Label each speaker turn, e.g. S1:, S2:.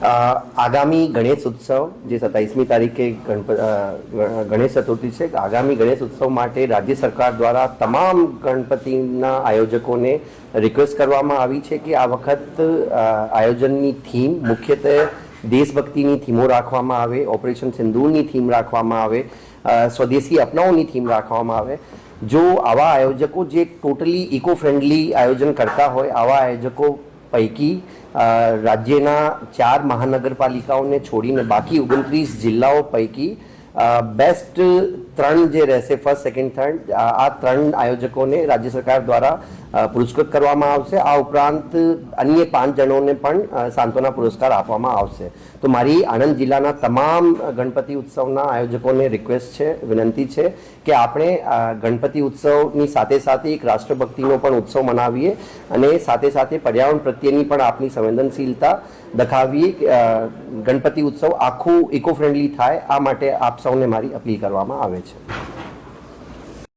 S1: આગામી ગણેશ ઉત્સવ જે 27મી તારીખે ગણેશ ચતુર્થી છે, આગામી ગણેશ ઉત્સવ માટે રાજ્ય સરકાર દ્વારા તમામ ગણપતિના આયોજકોને રિક્વેસ્ટ કરવામાં આવી છે કે આ વખત આયોજનની થીમ મુખ્યત્વે દેશભક્તિની થીમો રાખવામાં આવે, ઓપરેશન સિંદૂરની થીમ રાખવામાં આવે, સ્વદેશી અપનાઓની થીમ રાખવામાં આવે. જો આવા આયોજકો જે ટોટલી ઇકો ફ્રેન્ડલી આયોજન કરતા હોય, આવા આયોજકો પૈકી રાજ્યના 4 મહાનગરપાલિકાઓને છોડીને બાકી 29 જિલ્લાઓ પૈકી બેસ્ટ 3 જે રહેશે, ફર્સ્ટ, સેકન્ડ, થર્ડ, આ 3 આયોજકોને રાજ્ય સરકાર દ્વારા પુરસ્કૃત કરવામાં આવશે. આ ઉપરાંત અન્ય 5 જણોને પણ સાંત્વના પુરસ્કાર આપવામાં આવશે. તો મારી આણંદ જિલ્લાના તમામ ગણપતિ ઉત્સવના આયોજકોને રિક્વેસ્ટ છે, વિનંતી છે કે આપણે ગણપતિ ઉત્સવની સાથે સાથે એક રાષ્ટ્રભક્તિનો પણ ઉત્સવ મનાવીએ અને સાથે સાથે પર્યાવરણ પ્રત્યેની પણ આપની સંવેદનશીલતા દખાવીએ. ગણપતિ ઉત્સવ આખું ઇકો ફ્રેન્ડલી થાય, આ માટે આપ સૌને મારી અપીલ કરવામાં આવે છે.